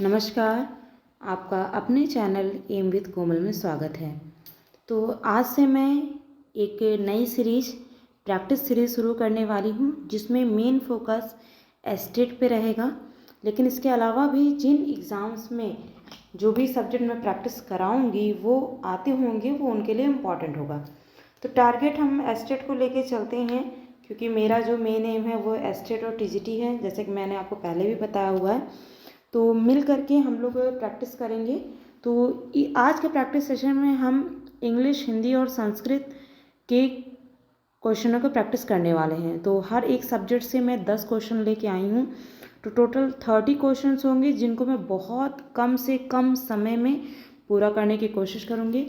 नमस्कार। आपका अपने चैनल एम विद कोमल में स्वागत है। तो आज से मैं एक नई सीरीज प्रैक्टिस सीरीज शुरू करने वाली हूँ जिसमें मेन फोकस एस्टेट पे रहेगा। लेकिन इसके अलावा भी जिन एग्ज़ाम्स में जो भी सब्जेक्ट मैं प्रैक्टिस कराऊंगी वो आते होंगे वो उनके लिए इम्पॉर्टेंट होगा। तो टारगेट हम एस्टेट को लेके चलते हैं क्योंकि मेरा जो मेन एम है वो एस्टेट और टीजीटी है, जैसे कि मैंने आपको पहले भी बताया हुआ है। तो मिल करके हम लोग प्रैक्टिस करेंगे। तो आज के प्रैक्टिस सेशन में हम इंग्लिश, हिंदी और संस्कृत के क्वेश्चनों को प्रैक्टिस करने वाले हैं। तो हर एक सब्जेक्ट से मैं 10 क्वेश्चन लेके आई हूँ। तो टोटल 30 क्वेश्चंस होंगे जिनको मैं बहुत कम से कम समय में पूरा करने की कोशिश करूँगी।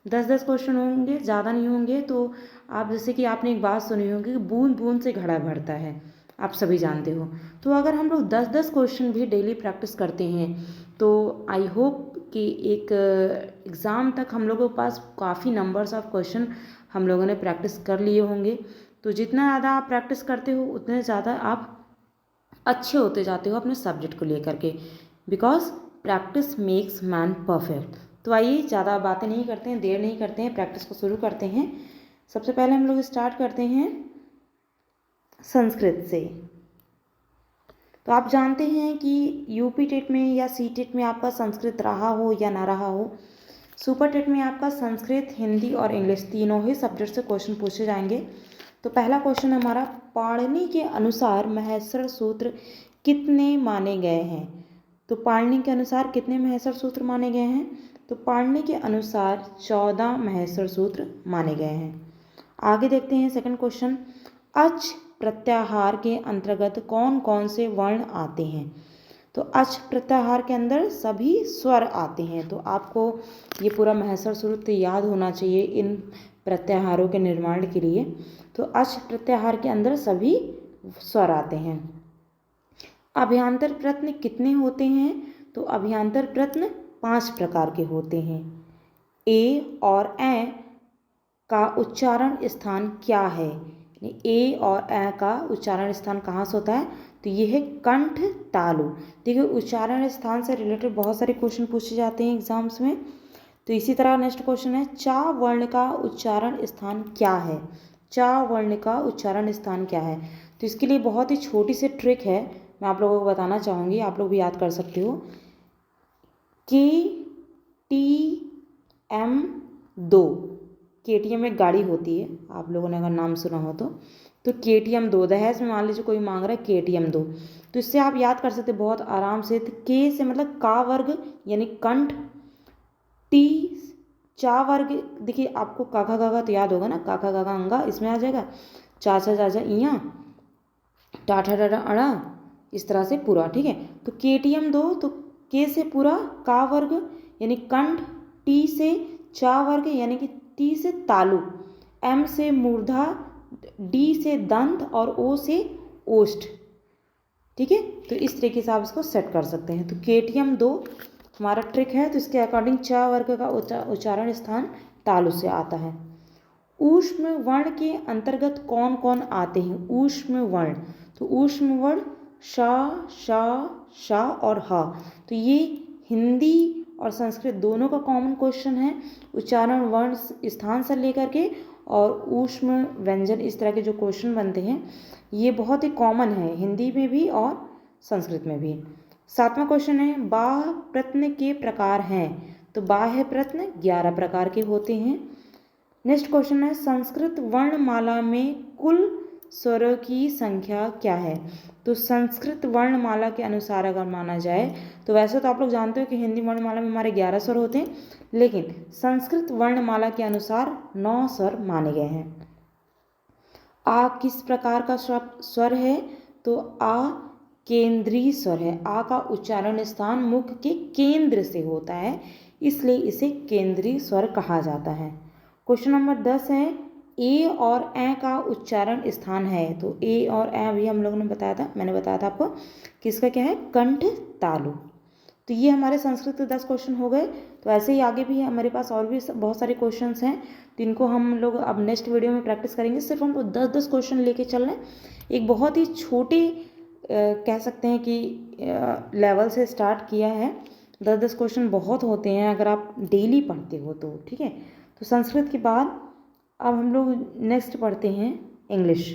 10-10 क्वेश्चन होंगे, ज़्यादा नहीं होंगे। तो आप जैसे कि आपने एक बात सुनी होगी कि बूंद बूंद से घड़ा भरता है, आप सभी जानते हो। तो अगर हम लोग 10-10 क्वेश्चन भी डेली प्रैक्टिस करते हैं तो आई होप कि एक एग्ज़ाम तक हम लोगों के पास काफ़ी नंबर्स ऑफ क्वेश्चन हम लोगों ने प्रैक्टिस कर लिए होंगे। तो जितना ज़्यादा आप प्रैक्टिस करते हो उतने ज़्यादा आप अच्छे होते जाते हो अपने सब्जेक्ट को लेकर के, because practice makes man perfect. तो आइए ज़्यादा बातें नहीं करते हैं, देर नहीं करते हैं, प्रैक्टिस को शुरू करते हैं। सबसे पहले हम लोग स्टार्ट करते हैं संस्कृत से। तो आप जानते हैं कि यूपी टेट में या सी टेट में आपका संस्कृत रहा हो या ना रहा हो, सुपर टेट में आपका संस्कृत, हिंदी और इंग्लिश तीनों ही सब्जेक्ट से क्वेश्चन पूछे जाएंगे। तो पहला क्वेश्चन हमारा, पाणिनि के अनुसार महेश्वर सूत्र कितने माने गए हैं। तो पाणिनि के अनुसार कितने महेश्वर सूत्र माने गए हैं? तो पाणिनि के अनुसार 14 महेश्वर सूत्र माने गए हैं। आगे देखते हैं सेकंड क्वेश्चन, अच प्रत्याहार के अंतर्गत कौन कौन से वर्ण आते हैं। तो अच प्रत्याहार के अंदर सभी स्वर आते हैं। तो आपको ये पूरा महेश्वर सूत्र याद होना चाहिए इन प्रत्याहारों के निर्माण के लिए। तो अच प्रत्याहार के अंदर सभी स्वर आते हैं। अभ्यांतर प्रश्न कितने होते हैं? तो अभ्यांतर प्रश्न 5 प्रकार के होते हैं। ए और ए का उच्चारण स्थान क्या है? ए और ए का उच्चारण स्थान कहाँ से होता है? तो ये है कंठ तालु। देखिए, उच्चारण स्थान से रिलेटेड बहुत सारे क्वेश्चन पूछे जाते हैं एग्जाम्स में। तो इसी तरह नेक्स्ट क्वेश्चन है, चा वर्ण का उच्चारण स्थान क्या है? चा वर्ण का उच्चारण स्थान क्या है? तो इसके लिए बहुत ही छोटी सी ट्रिक है, मैं आप लोगों को बताना चाहूँगी, आप लोग भी याद कर सकते हो। KTM 2, KTM एक गाड़ी होती है, आप लोगों ने अगर नाम सुना हो तो KTM 2, दहेज में मान लीजिए कोई मांग रहा है KTM 2, तो इससे आप याद कर सकते बहुत आराम से। तो के से मतलब का वर्ग यानी कंठ, टी चा वर्ग, देखिए आपको काका गागा तो याद होगा ना, काका गागा अंगा इसमें आ जाएगा, चाचा चाचा इया, टाठा टाटा अड़ा, इस तरह से पूरा, ठीक है। तो KTM 2, तो के से पूरा, का वर्ग यानी कंठ, टी से चा वर्ग यानी कि टी से तालु, एम से मूर्धा, डी से दंत और ओ से ओष्ठ, ठीक है। तो इस तरीके से आप इसको सेट कर सकते हैं। तो KTM 2 हमारा ट्रिक है। तो इसके अकॉर्डिंग चा वर्ग का उच्चारण स्थान तालु से आता है। ऊष्म वर्ण के अंतर्गत कौन कौन आते हैं? ऊष्म वर्ण, तो ऊष्म वर्ण शा, शा, शा और हा। तो ये हिंदी और संस्कृत दोनों का कॉमन क्वेश्चन है। उच्चारण वर्ण स्थान से लेकर के और ऊष्म व्यंजन, इस तरह के जो क्वेश्चन बनते हैं ये बहुत ही कॉमन है हिंदी में भी और संस्कृत में भी। 7वां क्वेश्चन है, बाह्य प्रश्न के प्रकार हैं। तो बाह्य प्रश्न 11 प्रकार के होते हैं। नेक्स्ट क्वेश्चन है, संस्कृत वर्णमाला में कुल स्वरों की संख्या क्या है? तो संस्कृत वर्णमाला के अनुसार अगर माना जाए तो वैसे तो आप लोग जानते हो कि हिंदी वर्णमाला में हमारे 11 स्वर होते हैं, लेकिन संस्कृत वर्णमाला के अनुसार 9 स्वर माने गए हैं। आ किस प्रकार का स्वर है? तो आ केंद्रीय स्वर है। आ का उच्चारण स्थान मुख के केंद्र से होता है, इसलिए इसे केंद्रीय स्वर कहा जाता है। क्वेश्चन नंबर 10 है, ए और ए का उच्चारण स्थान है। तो ए और ए भी हम लोगों ने बताया था, मैंने बताया था आपको किसका क्या है, कंठ तालु। तो ये हमारे संस्कृत के 10 क्वेश्चन हो गए। तो ऐसे ही आगे भी हमारे पास और भी बहुत सारे क्वेश्चंस हैं जिनको हम लोग अब नेक्स्ट वीडियो में प्रैक्टिस करेंगे। सिर्फ हम 10-10 क्वेश्चन लेके चल रहे हैं, एक बहुत ही छोटे कह सकते हैं कि लेवल से स्टार्ट किया है। 10-10 क्वेश्चन बहुत होते हैं अगर आप डेली पढ़ते हो तो, ठीक है। तो संस्कृत के बाद अब हम लोग नेक्स्ट पढ़ते हैं इंग्लिश।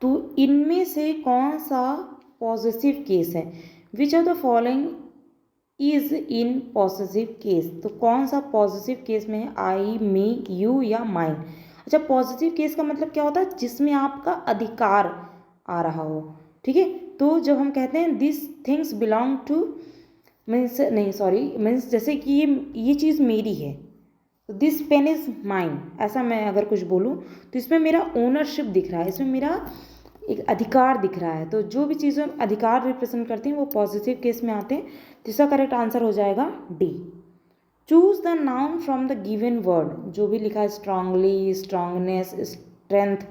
तो इनमें से कौन सा पॉजिटिव केस है? Which of the following is in positive case? तो कौन सा पॉजिटिव केस में है? आई, मी, यू या माइन? अच्छा, पॉजिटिव केस का मतलब क्या होता है? जिसमें आपका अधिकार आ रहा हो, ठीक है। तो जब हम कहते हैं this things belong to, means नहीं सॉरी, मीन्स जैसे कि ये चीज़ मेरी है, तो दिस पेन इज़ माइन, ऐसा मैं अगर कुछ बोलूँ तो इसमें मेरा ओनरशिप दिख रहा है, इसमें मेरा एक अधिकार दिख रहा है। तो जो भी चीज़ें अधिकार रिप्रेजेंट करती हैं वो पॉजिटिव केस में आते हैं। जिसका करेक्ट आंसर हो जाएगा D. Choose the noun from the given word. जो भी लिखा है स्ट्रांगली, स्ट्रांगनेस, स्ट्रेंथ,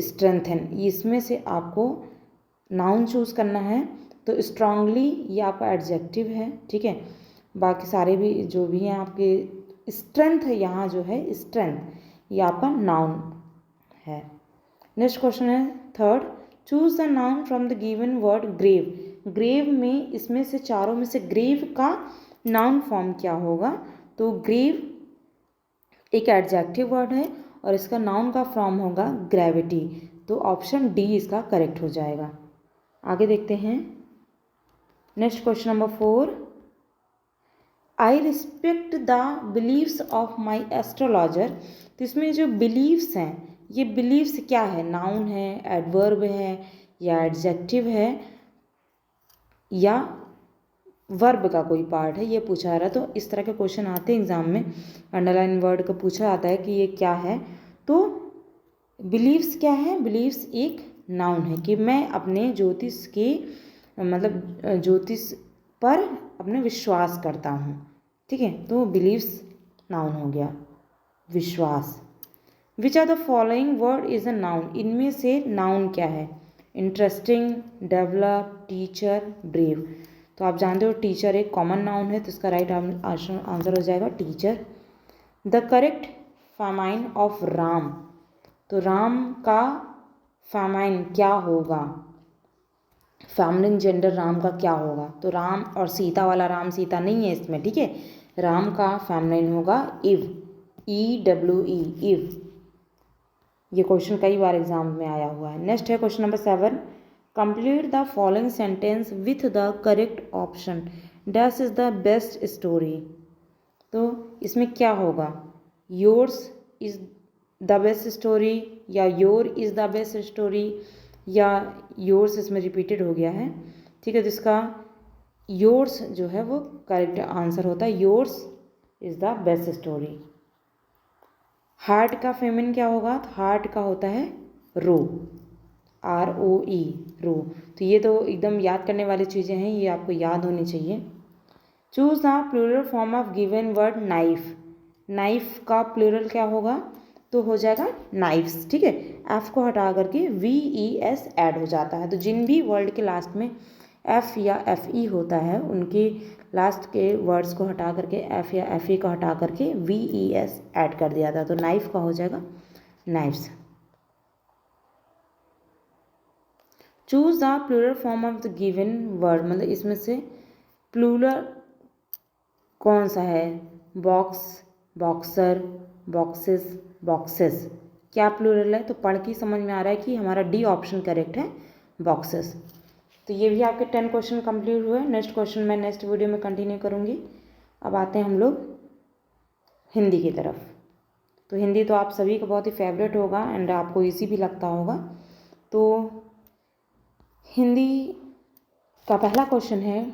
स्ट्रेंथन, इसमें से आपको नाउन चूज करना है। तो स्ट्रांगली ये आपका एडजेक्टिव है, ठीक है। बाकी सारे भी जो भी हैं आपके, स्ट्रेंथ है यहाँ जो है स्ट्रेंथ, ये आपका नाउन है। नेक्स्ट क्वेश्चन है third. Choose the noun from the given word grave. Grave में इसमें से चारों में से ग्रेव का नाउन फॉर्म क्या होगा? तो ग्रेव एक एडजेक्टिव वर्ड है और इसका नाउन का फॉर्म होगा ग्रेविटी। तो ऑप्शन डी इसका करेक्ट हो जाएगा। आगे देखते हैं next question number 4। I respect the beliefs of my astrologer. तो इसमें जो बिलीव्स हैं, ये बिलीव्स क्या है? नाउन है, एडवर्ब है या एडजेक्टिव है या वर्ब का कोई पार्ट है, ये पूछा जा रहा है। तो इस तरह के क्वेश्चन आते हैं एग्जाम में, अंडरलाइन वर्ड का पूछा जाता है कि ये क्या है। तो बिलीव्स क्या है? बिलीव्स एक नाउन है कि मैं अपने ज्योतिष के मतलब ज्योतिष पर अपने विश्वास करता हूँ, ठीक है। तो बिलीव्स नाउन हो गया, विश्वास। Which are the following word is a noun. इनमें से नाउन क्या है? Interesting, develop, teacher, brave. तो आप जानते हो टीचर एक कॉमन नाउन है, तो इसका राइट आंसर हो जाएगा teacher. The correct famine of Ram. तो राम का फेमाइन क्या होगा? फेमिनिन जेंडर राम का क्या होगा? तो राम और सीता वाला राम सीता नहीं है इसमें, ठीक है। राम का फेमिनिन होगा इव, EWE, इव। ये क्वेश्चन कई बार एग्जाम में आया हुआ है। नेक्स्ट है question number 7। Complete the following sentence with the correct option. Dash is the best story. तो इसमें क्या होगा? Yours is the best story या your is the best story या योर्स इसमें रिपीटेड हो गया है, ठीक है। तो इसका योर्स जो है वो करेक्ट आंसर होता है, yours is the best story. Heart का फेमिन क्या होगा? तो हार्ट का होता है रो, ROE, रो। तो ये तो एकदम याद करने वाली चीज़ें हैं, ये आपको याद होनी चाहिए। Choose the plural form of given word knife. Knife का प्लूरल क्या होगा? तो हो जाएगा नाइफ्स, ठीक है। एफ को हटा करके VES ऐड हो जाता है। तो जिन भी वर्ड के लास्ट में F या FE होता है उनके लास्ट के वर्ड्स को हटा करके F या FE को हटा करके VES ऐड कर दिया था। तो नाइफ का हो जाएगा knifes. Choose the plural form of the given word. मतलब इसमें से प्लूरल कौन सा है? Box, boxer, boxes, boxes. क्या प्लूरल है? तो पढ़ के समझ में आ रहा है कि हमारा डी ऑप्शन करेक्ट है, बॉक्सेस। तो ये भी आपके 10 क्वेश्चन कंप्लीट हुए। नेक्स्ट क्वेश्चन मैं नेक्स्ट वीडियो में कंटिन्यू करूँगी। अब आते हैं हम लोग हिंदी की तरफ। तो हिंदी तो आप सभी का बहुत ही फेवरेट होगा एंड आपको इजी भी लगता होगा। तो हिंदी का पहला क्वेश्चन है,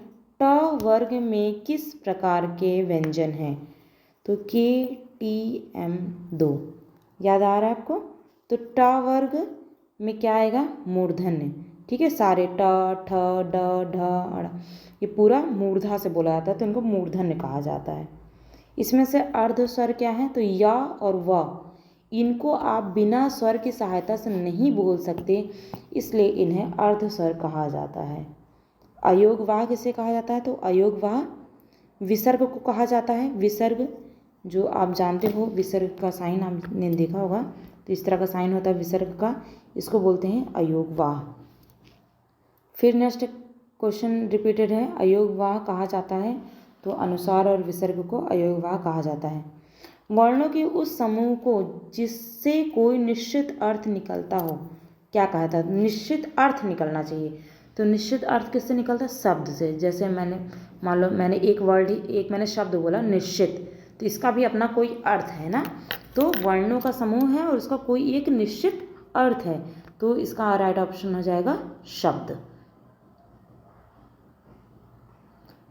ट वर्ग में किस प्रकार के व्यंजन हैं? तो KTM 2 याद आ रहा है आपको? तो ट वर्ग में क्या आएगा? मूर्धन्य, ठीक है। सारे ट, ठ, ड, ढ, अड़, ये पूरा मूर्धा से बोला जाता है, तो इनको मूर्धन्य कहा जाता है। इसमें से अर्ध स्वर क्या है? तो या और व, इनको आप बिना स्वर की सहायता से नहीं बोल सकते, इसलिए इन्हें अर्ध स्वर कहा जाता है। अयोगवाह किसे कहा जाता है? तो अयोगवाह विसर्ग को कहा जाता है। विसर्ग जो आप जानते हो, विसर्ग का साइन आपने देखा होगा, तो इस तरह का साइन होता है विसर्ग का, इसको बोलते हैं अयोगवाह। फिर नेक्स्ट क्वेश्चन रिपीटेड है, अयोगवाह कहा जाता है, तो अनुस्वार और विसर्ग को अयोगवाह कहा जाता है। वर्णों के उस समूह को जिससे कोई निश्चित अर्थ निकलता हो, क्या कहा था, निश्चित अर्थ निकलना चाहिए। तो निश्चित अर्थ किससे निकलता है, शब्द से। जैसे मैंने मान लो मैंने एक वर्ड ही, एक मैंने शब्द बोला निश्चित, तो इसका भी अपना कोई अर्थ है ना। तो वर्णों का समूह है और उसका कोई एक निश्चित अर्थ है, तो इसका राइट ऑप्शन हो जाएगा शब्द।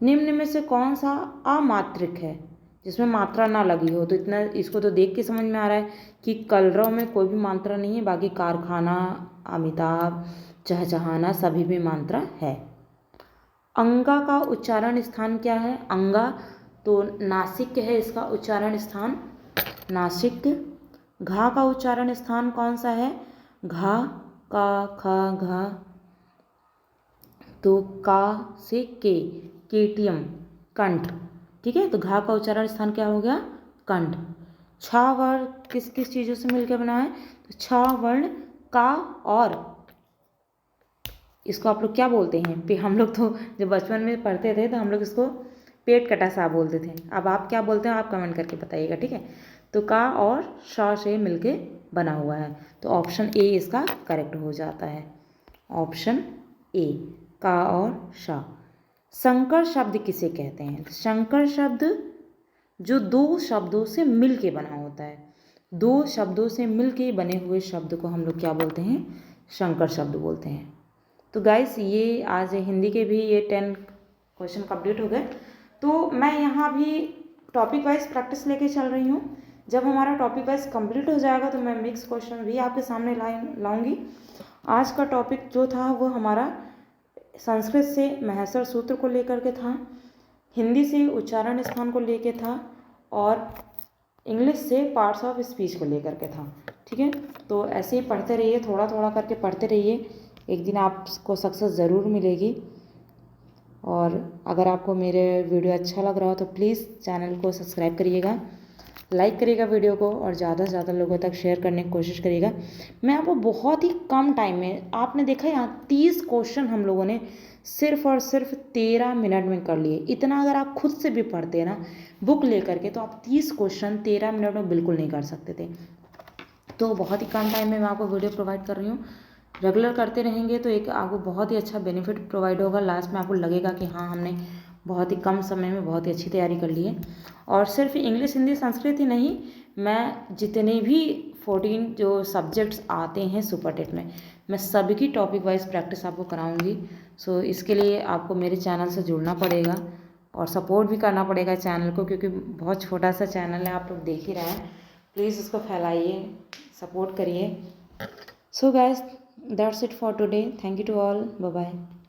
निम्न में से कौन सा अमात्रिक है जिसमें मात्रा ना लगी हो। तो इतना इसको तो देख के समझ में आ रहा है कि कलरव में कोई भी मात्रा नहीं है, बाकी कारखाना, अमिताभ, चहचहाना सभी में मात्रा है। अंगा का उच्चारण स्थान क्या है, अंगा तो नासिक है इसका उच्चारण स्थान, नासिक। घा का उच्चारण स्थान कौन सा है, घा, का, ख, घा, तो का से के, केटियम, कंठ, ठीक है। तो घा का उच्चारण स्थान क्या हो गया, कंठ। छा वर्ण किस किस चीज़ों से मिलकर बना है, तो छा वर्ण का और इसको आप लोग क्या बोलते हैं, हम लोग तो जब बचपन में पढ़ते थे तो हम लोग इसको पेट कटा सा बोलते थे। अब आप क्या बोलते हैं आप कमेंट करके बताइएगा, ठीक है। तो का और शा से मिलके बना हुआ है, तो ऑप्शन ए इसका करेक्ट हो जाता है, ऑप्शन ए, का और शा। संकर शब्द किसे कहते हैं, संकर शब्द जो दो शब्दों से मिल के बना होता है, दो शब्दों से मिल के बने हुए शब्द को हम लोग क्या बोलते हैं, संकर शब्द बोलते हैं। तो गाइस ये आज हिंदी के भी ये 10 क्वेश्चन कंप्लीट हो गए। तो मैं यहाँ भी टॉपिक वाइज प्रैक्टिस लेके चल रही हूँ। जब हमारा टॉपिक वाइज कंप्लीट हो जाएगा तो मैं मिक्स क्वेश्चन भी आपके सामने लाऊंगी। आज का टॉपिक जो था वो हमारा संस्कृत से महेश्वर सूत्र को लेकर के था, हिंदी से उच्चारण स्थान को लेकर था, और इंग्लिश से पार्ट्स ऑफ स्पीच को लेकर के था, ठीक है। तो ऐसे ही पढ़ते रहिए, थोड़ा थोड़ा करके पढ़ते रहिए, एक दिन आपको सक्सेस ज़रूर मिलेगी। और अगर आपको मेरे वीडियो अच्छा लग रहा हो तो प्लीज़ चैनल को सब्सक्राइब करिएगा, लाइक करिएगा वीडियो को, और ज़्यादा से ज़्यादा लोगों तक शेयर करने की कोशिश करिएगा। मैं आपको बहुत ही कम टाइम में, आपने देखा यहाँ 30 क्वेश्चन हम लोगों ने सिर्फ और सिर्फ 13 मिनट में कर लिए। इतना अगर आप खुद से भी पढ़ते हैं ना बुक लेकर के, तो आप 30 क्वेश्चन 13 मिनट में बिल्कुल नहीं कर सकते थे। तो बहुत ही कम टाइम में मैं आपको वीडियो प्रोवाइड कर रही हूँ। रेगुलर करते रहेंगे तो एक आपको बहुत ही अच्छा बेनिफिट प्रोवाइड होगा। लास्ट में आपको लगेगा कि हाँ हमने बहुत ही कम समय में बहुत ही अच्छी तैयारी कर ली है। और सिर्फ इंग्लिश, हिंदी, संस्कृत ही नहीं, मैं जितने भी 14 जो सब्जेक्ट्स आते हैं सुपर टेट में, मैं सभी की टॉपिक वाइज प्रैक्टिस आपको कराऊंगी। सो इसके लिए आपको मेरे चैनल से जुड़ना पड़ेगा और सपोर्ट भी करना पड़ेगा चैनल को, क्योंकि बहुत छोटा सा चैनल है, आप लोग देख ही रहे हैं। प्लीज़ इसको फैलाइए, सपोर्ट करिए। So guys, that's it for today. Thank you to all. Bye bye.